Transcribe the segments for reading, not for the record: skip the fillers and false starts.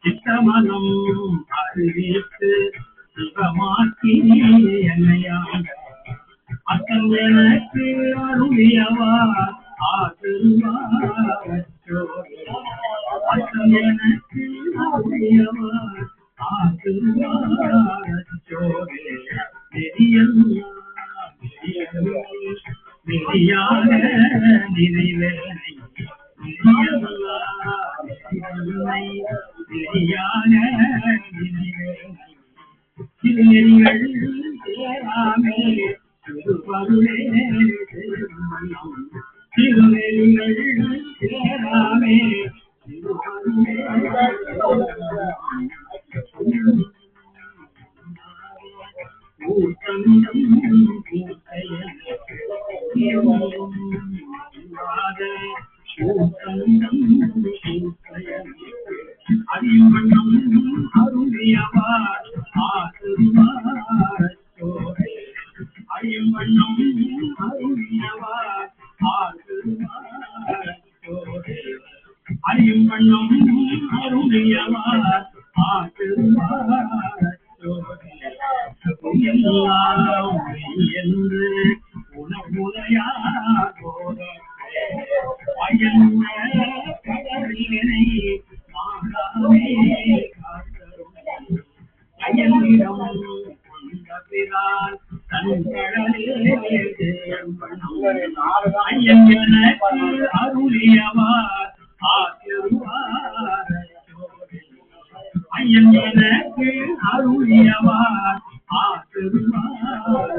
சித்தமனம் அறிவித்து சிவமாக்கி என்னையாங்க அத்தன் எனக்கு அருளியவா ஆசிர்வாதச்சோதி அத்தன் எனக்கு அருளியவா ஆசிர்வாதச்சோதி நெறியாக நினைவேனை நெறியாக நினைவேனை திருநெறிகள் சேராமே திருப்பருளே திருநெறிகள் சேராமே திருப்பருளே பூத்தமிழம் பூத்தையன் பூத்தமிழம் பூத்தையன் அறிவண்ணம் அருளியவார் ஆசிர்வாதச்சோதி அறிவண்ணம் அருளியவார் ஆசிர்வாதச்சோதி அறிவண்ணம் அருளியவார் ஆசிர்வாதச்சோதி எல்லாம் என்று உணவுதையார் போதே பயன்ன கடலினை மாறாமே காத்தரும் அயலிடம் கொண்ட பிறால் தன்கடலே ஐயன் எனக்கு அருளியவார் ஆசிர்வாதச்சோதி ஐயன் எனக்கு அருளியவார் ஆசிர்வாதச்சோதி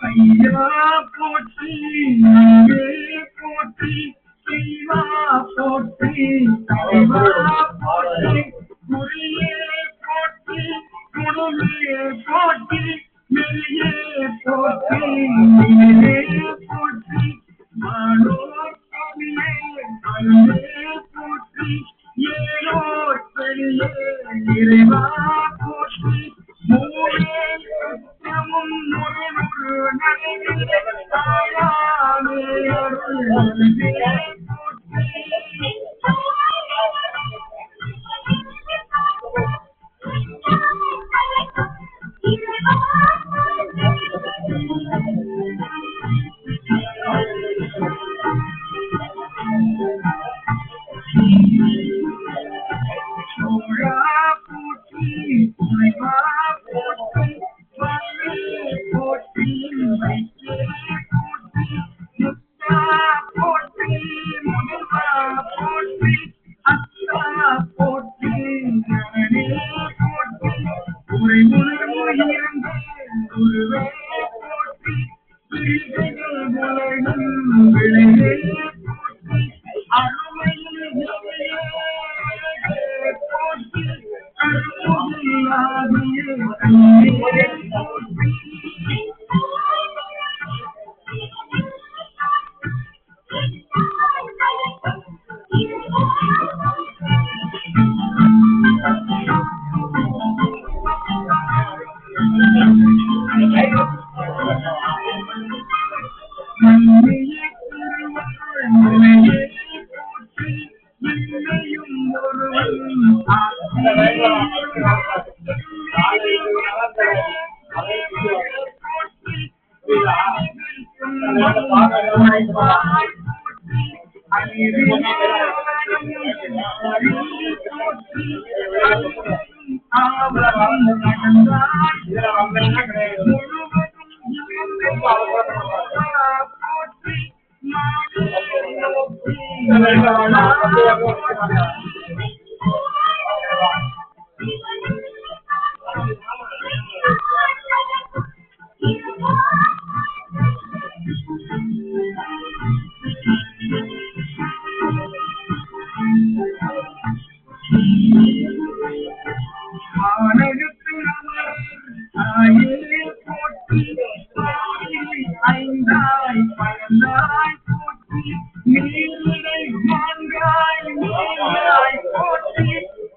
ஐயா போற்றி நங்கே போற்றி சிவா போற்றி சிவா போற்றி குறியே போற்றி குருவே போற்றி மெய்யே போற்றி நீரே போற்றி மானோர் கவியே அன்பே போற்றி ஏனோர் பெரியே இறைவா போற்றி மூலே சத்தியமும் நுரைமுறு நன்றிலே தாயாமே அருள்வே போற்றி சோழா போற்றி துணைவா போற்றி வள்ளி போற்றி வைத்தே போற்றி முத்தா போற்றி முனிவா போற்றி அத்தா போற்றி நகனே போற்றி உரைமுறைமுயிர்ந்த குருவே போற்றி விழிகள் உலகின் விளைவே போற்றி அருமையில் போற்றி அருளாகிய அன்பே போற்றி நன்மையே திருவருள் முறையே போற்றி என்னையும் ஒருவன் ஐந்தாய் பழந்தாய் போற்றி நீரை மாங்காய் நீராய் போற்றி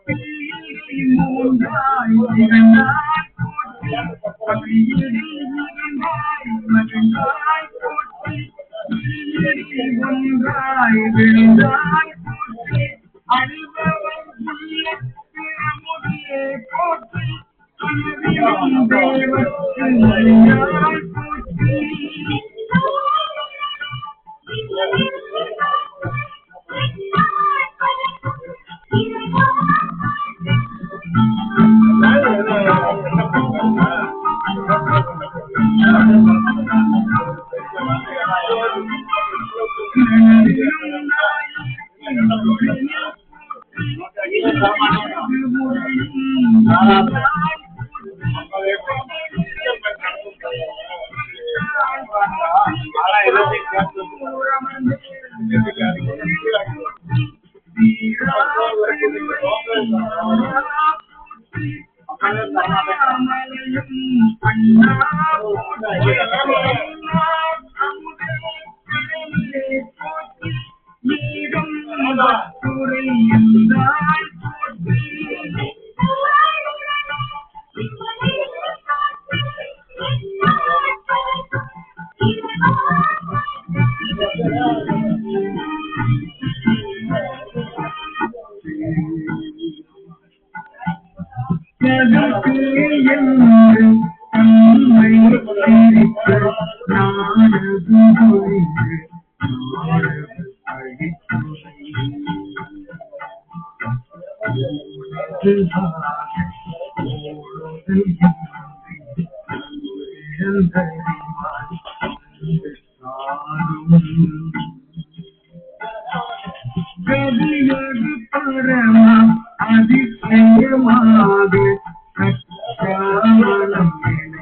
தீரை மூன்றாய் இரண்டாய் போற்றி பகையிடை இரண்டாய் மகிழ்ந்தாய் போற்றி ஈரை ஒன்றாய் விழுந்தாய் போற்றி அழிபவன் முதியே போற்றி தேவற்கு மொழியாய் போற்றி கதியது பரமா அதிசயமாக கற்றாலம் என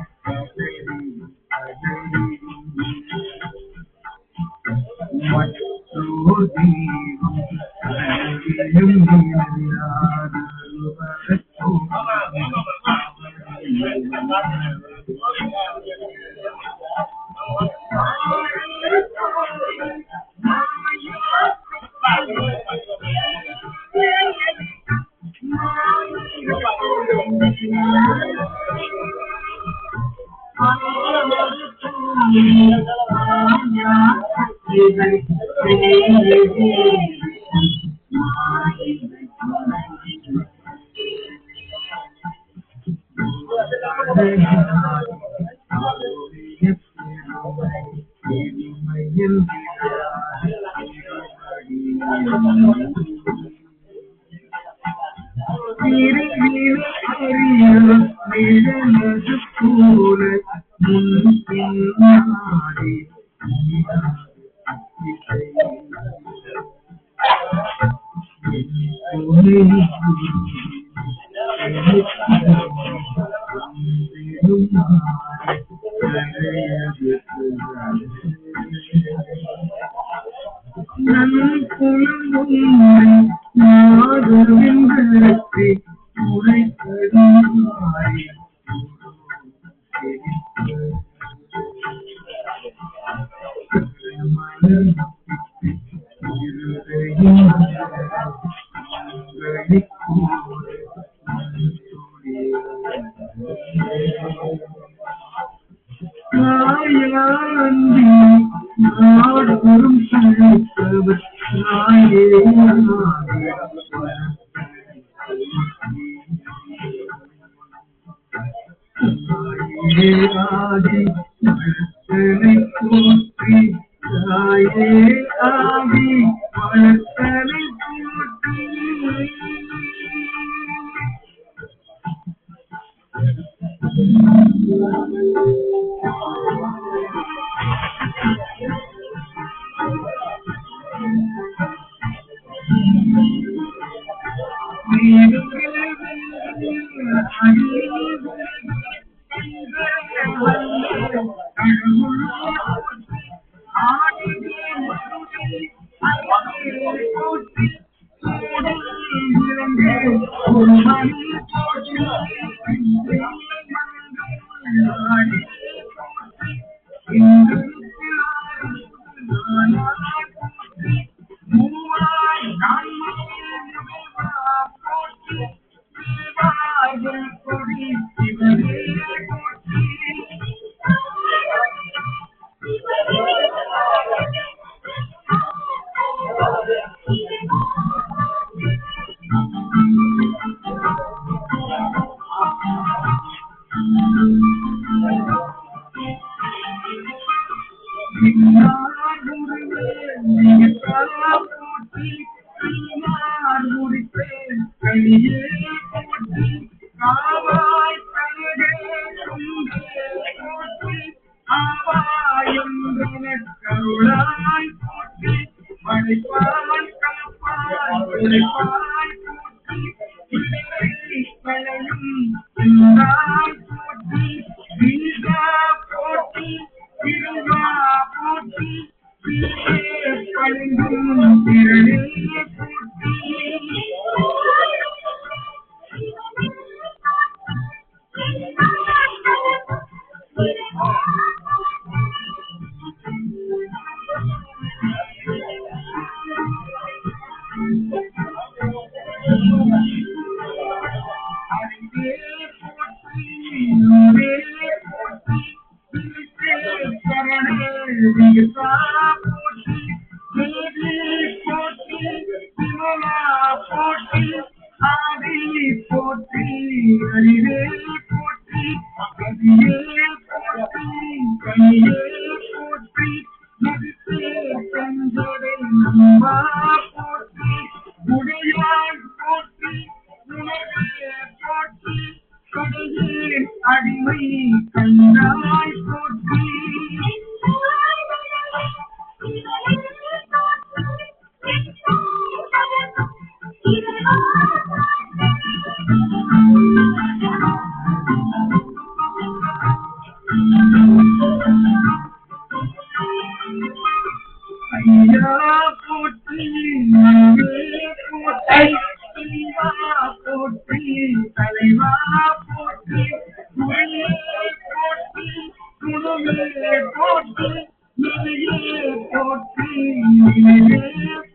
குணமே போற்றி நிலையே போற்றி நிலையே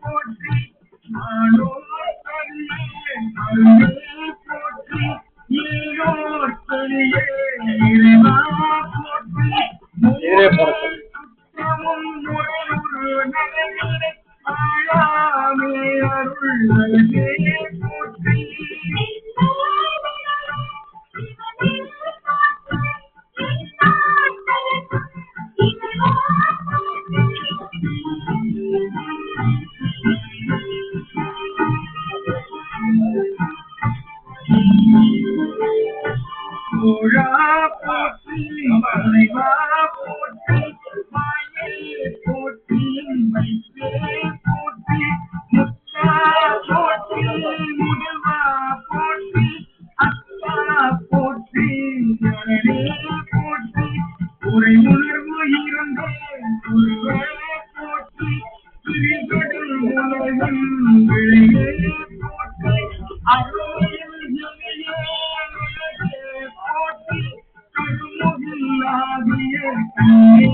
போற்றி ஆனோர் தனியே அருளே போற்றி ஏனோர் தனியே இறைவா போற்றி சுத்தமும் முறையுறு நலனினை ஆளாமே அருள் அழகே போற்றி கோழா போற்றி மறைவா போற்றி மாயே போற்றி வைத்தே போற்றி முத்தா போற்றி முதல்வா போற்றி அத்தா போற்றி ஜனனே போற்றி உரை உணர்வு இருந்தேன் குருவே போற்றி திரிகடல் உலகின் விளையே போற்றி அருளில் இணையே போற்றி கருமுகில்லாகிய கண்ணே